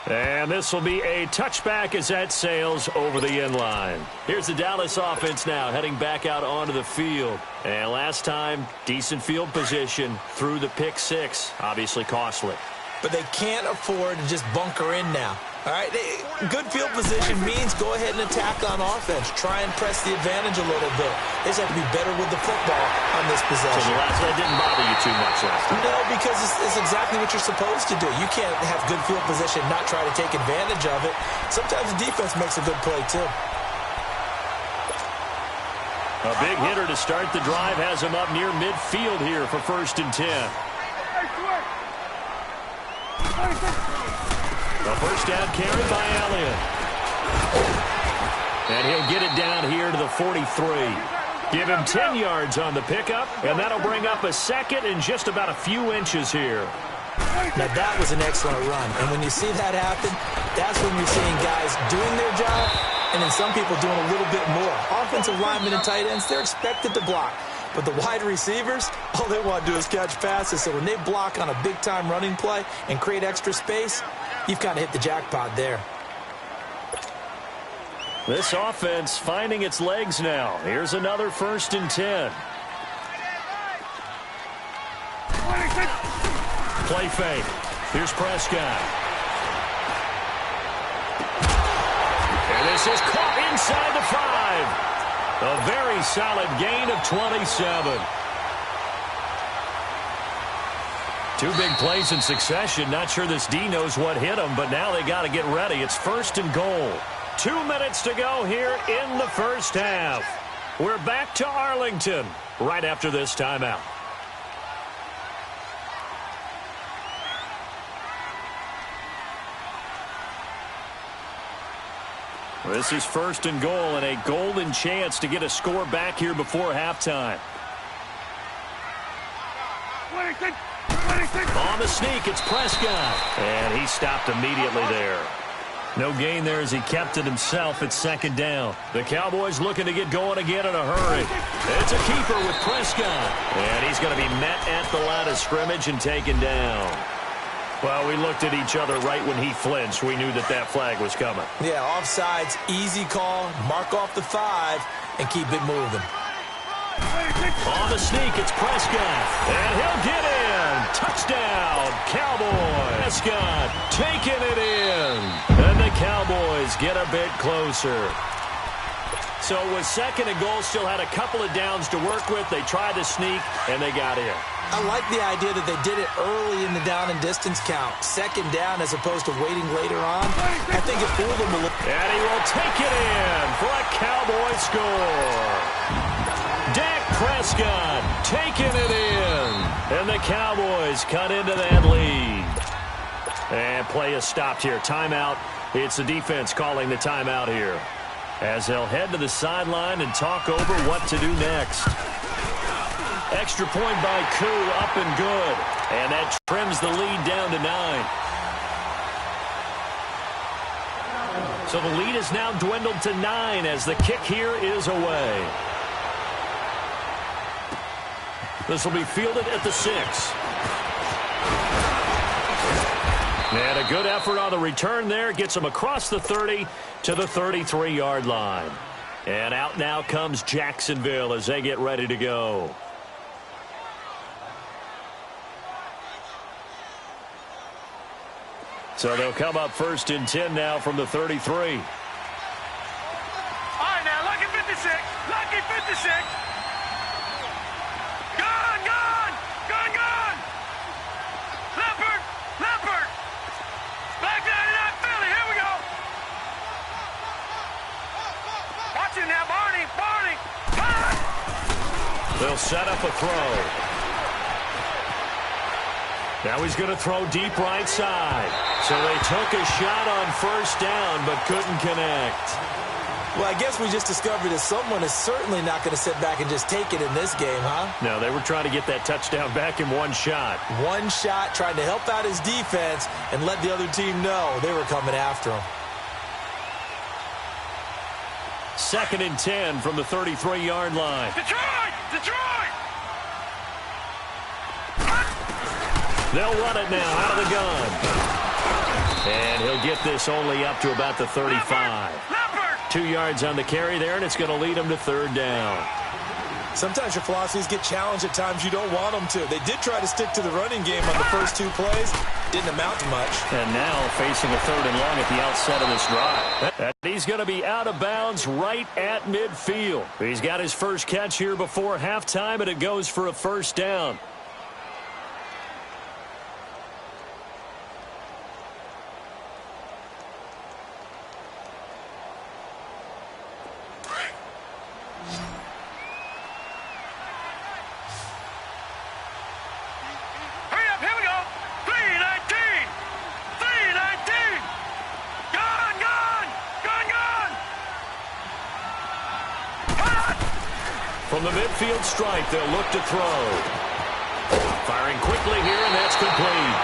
And this will be a touchback as that sails over the end line. Here's the Dallas offense now heading back out onto the field. And last time, decent field position through the pick six. Obviously costly. But they can't afford to just bunker in now. All right, good field position means go ahead and attack on offense. Try and press the advantage a little bit. They just have to be better with the football on this possession. So that didn't bother you too much last time? No, because it's exactly what you're supposed to do. You can't have good field position and not try to take advantage of it. Sometimes the defense makes a good play, too. A big hitter to start the drive has him up near midfield here for 1st and 10. The first down carry by Elliott. And he'll get it down here to the 43. Give him 10 yards on the pickup, and that'll bring up a second and just about a few inches here. Now, that was an excellent run. And when you see that happen, that's when you're seeing guys doing their job and then some people doing a little bit more. Offensive linemen and tight ends, they're expected to block. But the wide receivers, all they want to do is catch passes. So when they block on a big-time running play and create extra space, you've kind of hit the jackpot there. This offense finding its legs now. Here's another 1st and 10. Play fake. Here's Prescott. And this is caught inside the 5. A very solid gain of 27. Two big plays in succession. Not sure this D knows what hit them, but now they got to get ready. It's 1st and goal. 2 minutes to go here in the first half. We're back to Arlington right after this timeout. This is 1st and goal and a golden chance to get a score back here before halftime. On the sneak, it's Prescott. And he stopped immediately there. No gain there as he kept it himself at 2nd down. The Cowboys looking to get going again in a hurry. It's a keeper with Prescott. And he's going to be met at the line of scrimmage and taken down. Well, we looked at each other right when he flinched. We knew that that flag was coming. Yeah, offsides, easy call, mark off the 5, and keep it moving. On the sneak, it's Prescott. And he'll get in. Touchdown, Cowboys. Prescott taking it in. And the Cowboys get a bit closer. So it was 2nd and goal, still had a couple of downs to work with. They tried to sneak, and they got in. I like the idea that they did it early in the down and distance count. 2nd down as opposed to waiting later on. I think it fooled them a little. And he will take it in for a Cowboy score. Dak Prescott taking it in. And the Cowboys cut into that lead. And play is stopped here. Timeout. It's the defense calling the timeout here, as they'll head to the sideline and talk over what to do next. Extra point by Koo, up and good. And that trims the lead down to 9. So the lead is now dwindled to 9 as the kick here is away. This will be fielded at the 6. And a good effort on the return there. Gets him across the 30 to the 33-yard line. And out now comes Jacksonville as they get ready to go. So they'll come up 1st and 10 now from the 33. All right, now, lucky 56. Lucky 56. Gone, gone. Gone, gone. Leopard, Leopard. Black 99 Philly, here we go. Watch it now, Barney, Barney. They'll set up a throw. Now he's going to throw deep right side. So they took a shot on 1st down, but couldn't connect. Well, I guess we just discovered that someone is certainly not going to sit back and just take it in this game, huh? No, they were trying to get that touchdown back in one shot. One shot, trying to help out his defense and let the other team know they were coming after him. 2nd and 10 from the 33-yard line. Detroit! Detroit! They'll run it now out of the gun. And he'll He'll get this only up to about the 35. 2 yards on the carry there, and it's going to lead him to third down. Sometimes your philosophies get challenged at times you don't want them to. They did try to stick to the running game on the first 2 plays. Didn't amount to much. And now facing a third and long at the outset of this drive. And he's going to be out of bounds right at midfield. He's got his first catch here before halftime, and it goes for a first down. From the midfield stripe, they'll look to throw. Firing quickly here, and that's complete.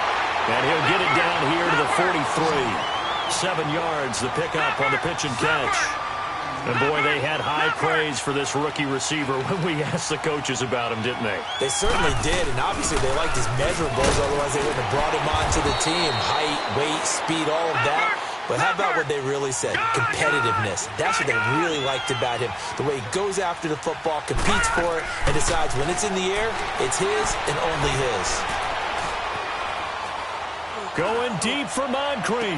And he'll get it down here to the 43. 7 yards, the pickup on the pitch and catch. And, boy, they had high praise for this rookie receiver when we asked the coaches about him, didn't they? They certainly did, and obviously they liked his measurables, otherwise they wouldn't have brought him onto the team. Height, weight, speed, all of that. But how about what they really said? Competitiveness. That's what they really liked about him. The way he goes after the football, competes for it, and decides when it's in the air, it's his and only his. Going deep for Moncrief.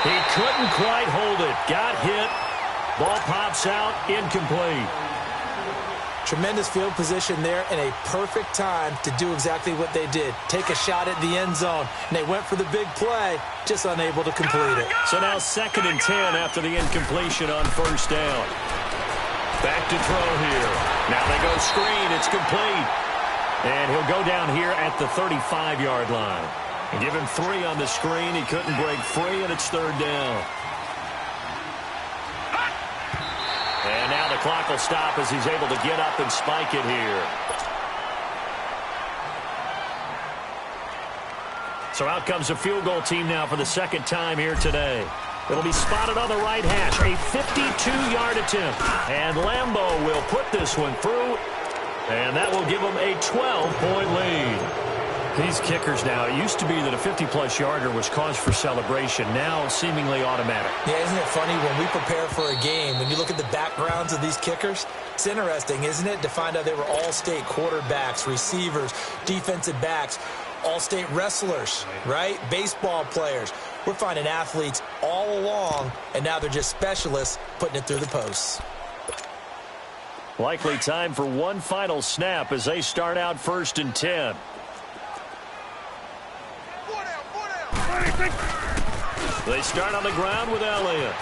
He couldn't quite hold it. Got hit. Ball pops out. Incomplete. Tremendous field position there and a perfect time to do exactly what they did. Take a shot at the end zone. And they went for the big play, just unable to complete it. So now 2nd and 10 after the incompletion on first down. Back to throw here. Now they go screen. It's complete. And he'll go down here at the 35-yard line. And give him 3 on the screen. He couldn't break free, and it's third down. And now the clock will stop as he's able to get up and spike it here. So out comes a field goal team now for the 2nd time here today. It'll be spotted on the right hash. A 52-yard attempt. And Lambeau will put this one through. And that will give them a 12-point lead. These kickers now, it used to be that a 50-plus yarder was cause for celebration. Now seemingly automatic. Yeah, isn't it funny when we prepare for a game, when you look at the backgrounds of these kickers, it's interesting, isn't it, to find out they were Allstate quarterbacks, receivers, defensive backs, Allstate wrestlers, right? Baseball players. We're finding athletes all along, and now they're just specialists putting it through the posts. Likely time for one final snap as they start out 1st and 10. They start on the ground with Elliott.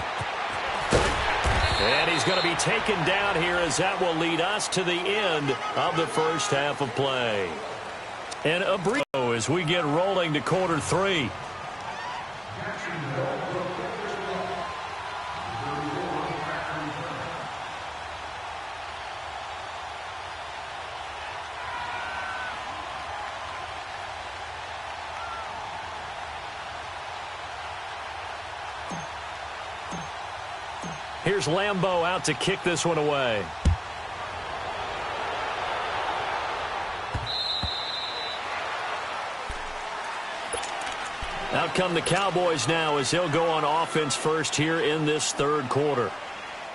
And he's going to be taken down here as that will lead us to the end of the first half of play. And a brief as we get rolling to quarter 3. Here's Lambeau out to kick this one away. Out come the Cowboys now as they'll go on offense first here in this 3rd quarter.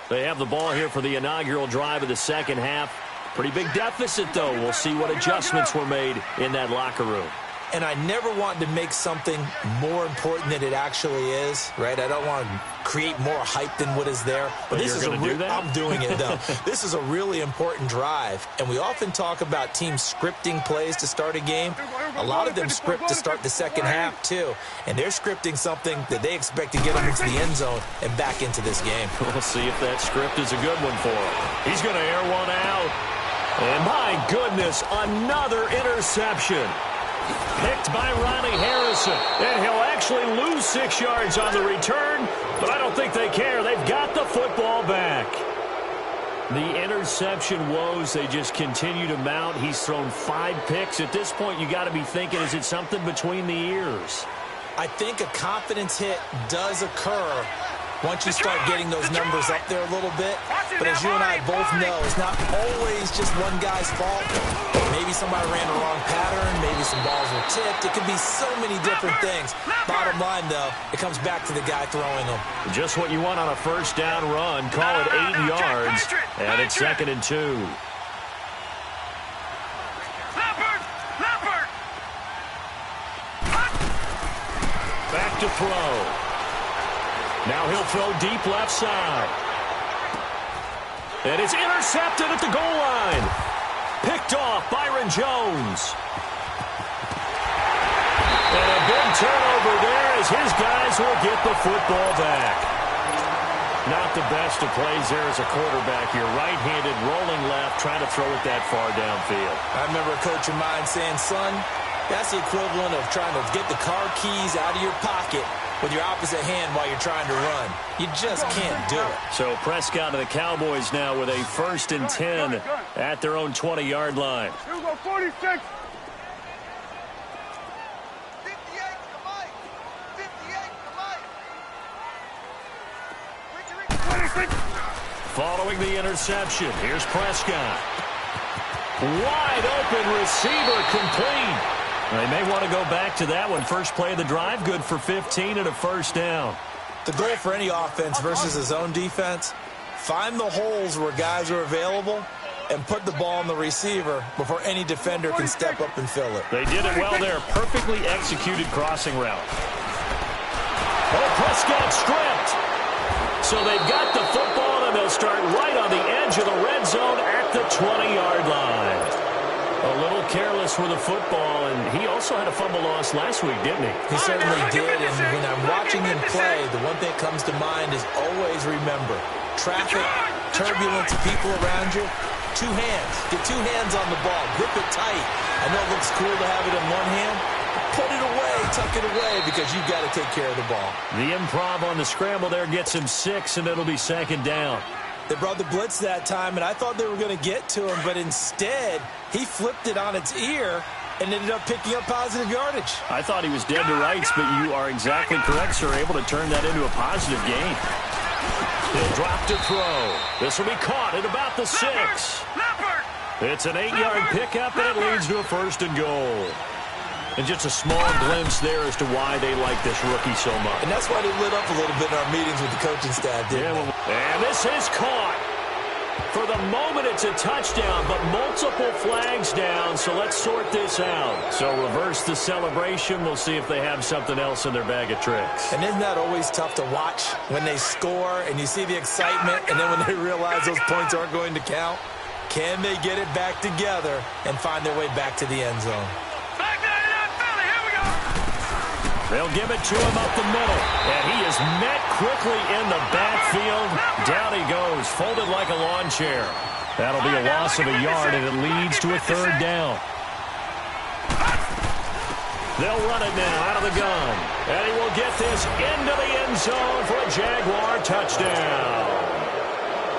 They have the ball here for the inaugural drive of the 2nd half. Pretty big deficit, though. We'll see what adjustments were made in that locker room. And I never want to make something more important than it actually is, right? I don't want to create more hype than what is there. But this is I'm doing it, though. This is a really important drive. And we often talk about teams scripting plays to start a game. A lot of them script to start the 2nd half, too. And they're scripting something that they expect to get them into the end zone and back into this game. We'll see if that script is a good one for him. He's going to air one out. And my goodness, another interception. Picked by Ronnie Harrison. And he'll actually lose 6 yards on the return, but I don't think they care. They've got the football back. The interception woes, they just continue to mount. He's thrown 5 picks. At this point, you got to be thinking, is it something between the ears? I think a confidence hit does occur once you start getting those numbers up there a little bit. But as you and I both know, it's not always just one guy's fault. Maybe somebody ran the wrong pattern. Maybe some balls were tipped. It could be so many different things. Bottom line, though, it comes back to the guy throwing them. Just what you want on a first down run. Call it 8 yards, and it's 2nd and 2. Back to throw. Now he'll throw deep left side. And it's intercepted at the goal line. Picked off Byron Jones. And a big turnover there as his guys will get the football back. Not the best of plays there as a quarterback here. Right-handed, rolling left, trying to throw it that far downfield. I remember a coach of mine saying, son, that's the equivalent of trying to get the car keys out of your pocket with your opposite hand while you're trying to run. You just can't do it. So Prescott and the Cowboys now with a 1st and 10 at their own 20-yard line. Here we go, 46. 58 Following the interception, here's Prescott. Wide open receiver, complete. They may want to go back to that one. First play of the drive, good for 15 and a first down. The goal for any offense versus his own defense, find the holes where guys are available and put the ball on the receiver before any defender can step up and fill it. They did it well there. Perfectly executed crossing route. Oh, Prescott stripped. So they've got the football, and they'll start right on the edge of the red zone at the 20-yard line. A little careless with the football, and he also had a fumble loss last week, didn't he? He certainly did, and when I'm watching him play, the one thing that comes to mind is always remember, traffic, turbulence, people around you, 2 hands. Get 2 hands on the ball. Grip it tight. I know it looks cool to have it in one hand. Put it away, tuck it away, because you've got to take care of the ball. The improv on the scramble there gets him 6, and it'll be 2nd down. They brought the blitz that time, and I thought they were going to get to him, but instead, he flipped it on its ear and ended up picking up positive yardage. I thought he was dead to rights, but you are exactly correct, sir. Able to turn that into a positive gain. He'll drop to throw. This will be caught at about the 6. It's an 8-yard pickup, and it leads to a 1st and goal. And just a small glimpse there as to why they like this rookie so much. And that's why they lit up a little bit in our meetings with the coaching staff, didn't they? And this is caught. For the moment, it's a touchdown, but multiple flags down, so let's sort this out. So reverse the celebration. We'll see if they have something else in their bag of tricks. And isn't that always tough to watch when they score and you see the excitement, and then when they realize those points aren't going to count? Can they get it back together and find their way back to the end zone? They'll give it to him up the middle, and he is met quickly in the backfield. Down he goes, folded like a lawn chair. That'll be a loss of a yard, and it leads to a 3rd down. They'll run it now out of the gun, and he will get this into the end zone for a Jaguar touchdown.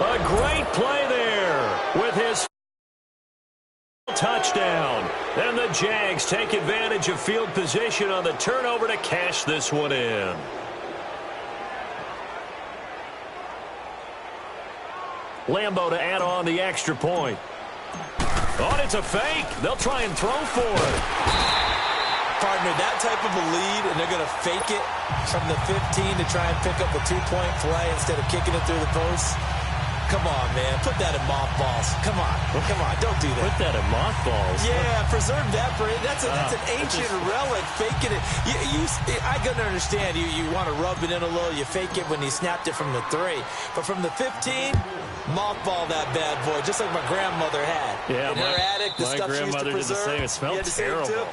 A great play there with his touchdown. Then the Jags take advantage of field position on the turnover to cash this one in. Lambo to add on the extra point. Oh, it's a fake. They'll try and throw for it. Partner, that type of a lead, and they're going to fake it from the 15 to try and pick up a 2-point play instead of kicking it through the post. Come on, man. Put that in mothballs. Come on. Come on. Don't do that. Put that in mothballs? Yeah, preserve that for it. That's an ancient relic. Faking it. I can understand. You want to rub it in a little. You fake it when you snapped it from the 3. But from the 15, mothball that bad boy, just like my grandmother had. Yeah, in her attic, the stuff she used to preserve. Did the same. It smelled terrible.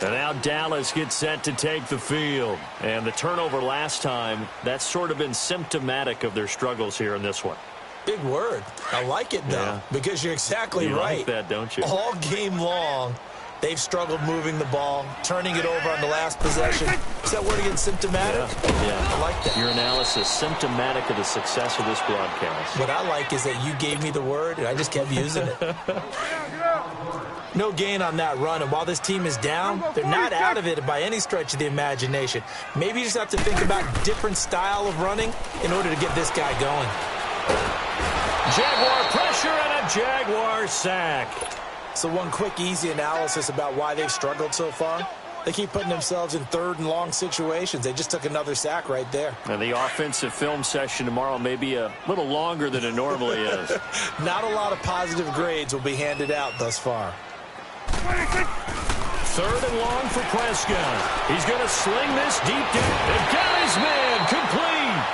And now Dallas gets set to take the field. And the turnover last time, that's sort of been symptomatic of their struggles here in this one. Big word. I like it, though, because you're exactly right. You like that, don't you? All game long, they've struggled moving the ball, turning it over on the last possession. Is that word again, symptomatic? Yeah. I like that. Your analysis, symptomatic of the success of this broadcast. What I like is that you gave me the word, and I just kept using it. No gain on that run, and while this team is down, they're not out of it by any stretch of the imagination. Maybe you just have to think about a different style of running in order to get this guy going. Jaguar pressure. pressure and a Jaguar sack. So one quick, easy analysis about why they've struggled so far. They keep putting themselves in third and long situations. They just took another sack right there. And the offensive film session tomorrow may be a little longer than it normally is. Not a lot of positive grades will be handed out thus far. Third and long for Prescott. He's going to sling this deep down. And got his man complete.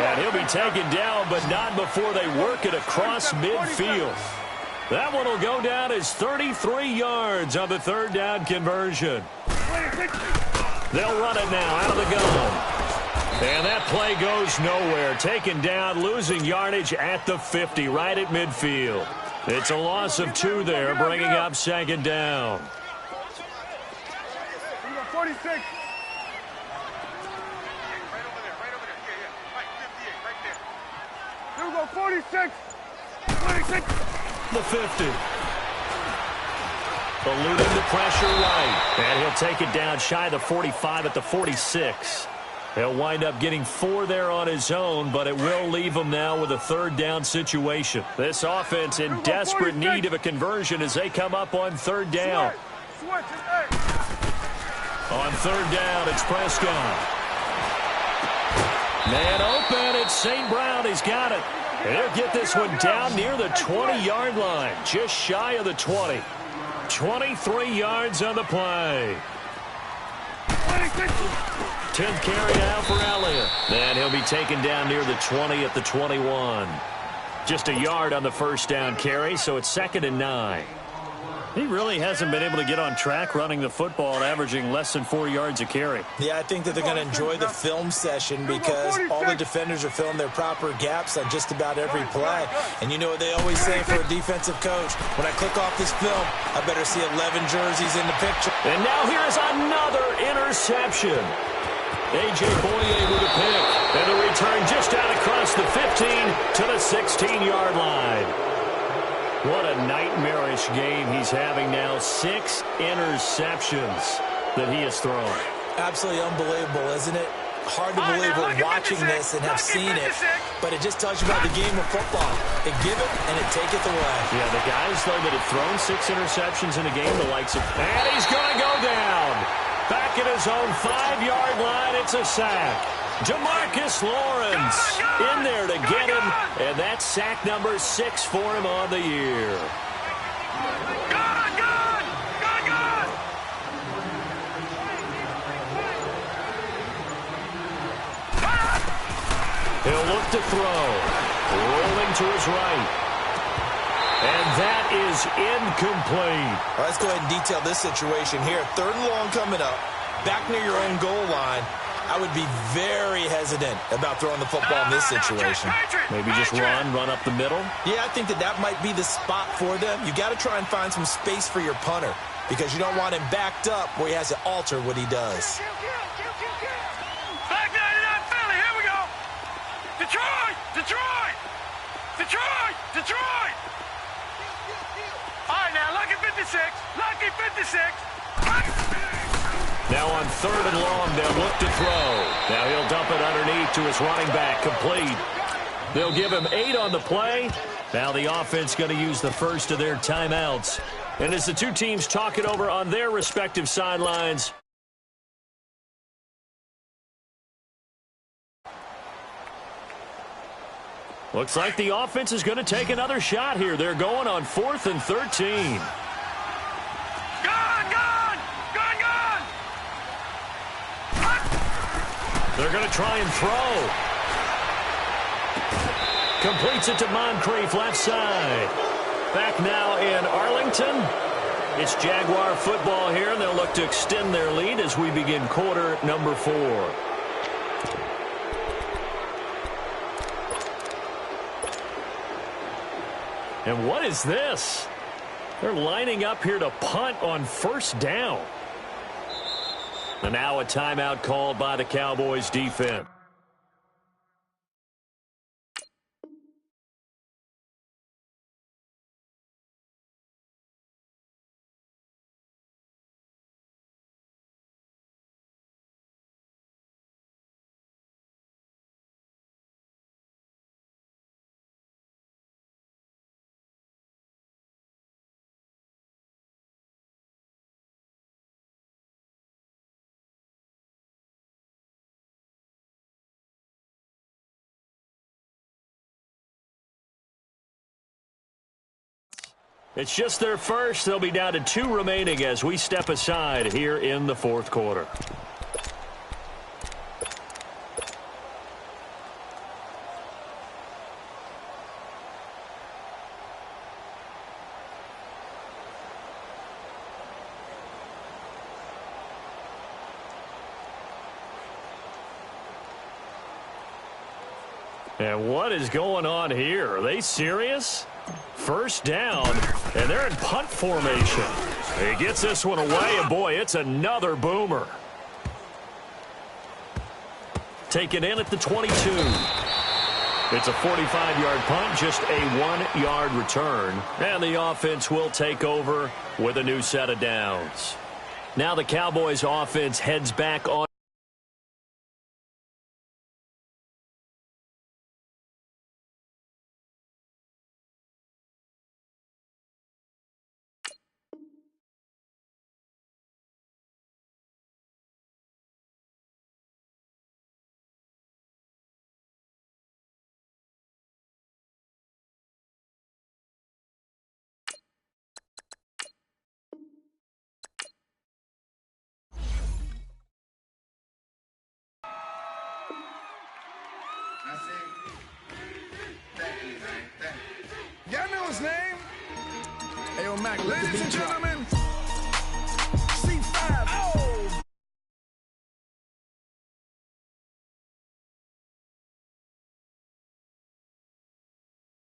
And he'll be taken down, but not before they work it across midfield. That one will go down as 33 yards on the third down conversion. They'll run it now out of the gun. And that play goes nowhere. Taken down, losing yardage at the 50, right at midfield. It's a loss of 2 there, bringing up second down. 46. Right over there. Here we go, 46. 46. The 50. Eluding the pressure right. And he'll take it down shy of the 45 at the 46. He'll wind up getting 4 there on his own, but it will leave him now with a third down situation. This offense in desperate need of a conversion as they come up on third down. On third down, it's Prescott. Man open, it's St. Brown. He's got it. And he'll get this one down near the 20-yard line, just shy of the 20. 23 yards on the play. 10th carry now for Elliott. And he'll be taken down near the 20 at the 21. Just a yard on the first down carry, so it's 2nd and 9. He really hasn't been able to get on track running the football, averaging less than 4 yards a carry. Yeah, I think that they're going to enjoy the film session because all the defenders are filling their proper gaps on just about every play. And you know what they always say for a defensive coach? When I click off this film, I better see 11 jerseys in the picture. And now here's another interception. A.J. Boye with a pick. And the return just out across the 15 to the 16-yard line. What a nightmarish game he's having now. 6 interceptions that he has thrown. Absolutely unbelievable, isn't it? Hard to believe we're watching this and have seen it, but it just tells you about the game of football. It give it and it taketh away. Yeah, the guys, though, that have thrown 6 interceptions in a game, the likes of... And he's going to go down. Back at his own 5-yard line, it's a sack. Jamarcus Lawrence in there to get him, and that's sack number 6 for him on the year. He'll look to throw, rolling to his right, and that is incomplete. All right, let's go ahead and detail this situation here. 3rd and long coming up, back near your own goal line. I would be very hesitant about throwing the football in this situation. Maybe just run up the middle? Yeah, I think that might be the spot for them. You got to try and find some space for your punter because you don't want him backed up where he has to alter what he does. Back 99 Philly, here we go. Detroit, Detroit, Detroit, Detroit. All right, now, lucky 56, lucky 56. Now on 3rd and long, they'll look to throw. Now he'll dump it underneath to his running back, complete. They'll give him 8 on the play. Now the offense going to use the first of their timeouts. And as the two teams talk it over on their respective sidelines. Looks like the offense is going to take another shot here. They're going on 4th and 13. They're going to try and throw. Completes it to Moncrief, left side. Back now in Arlington. It's Jaguar football here, and they'll look to extend their lead as we begin quarter number 4. And what is this? They're lining up here to punt on 1st down. And now a timeout called by the Cowboys defense. It's just their first. They'll be down to 2 remaining as we step aside here in the fourth quarter. And what is going on here? Are they serious? First down, and they're in punt formation. He gets this one away, and boy, it's another boomer. Taken in at the 22. It's a 45-yard punt, just a 1-yard return. And the offense will take over with a new set of downs. Now the Cowboys offense heads back on. Y'all know his name? Hey, Mac, Ladies and gentlemen,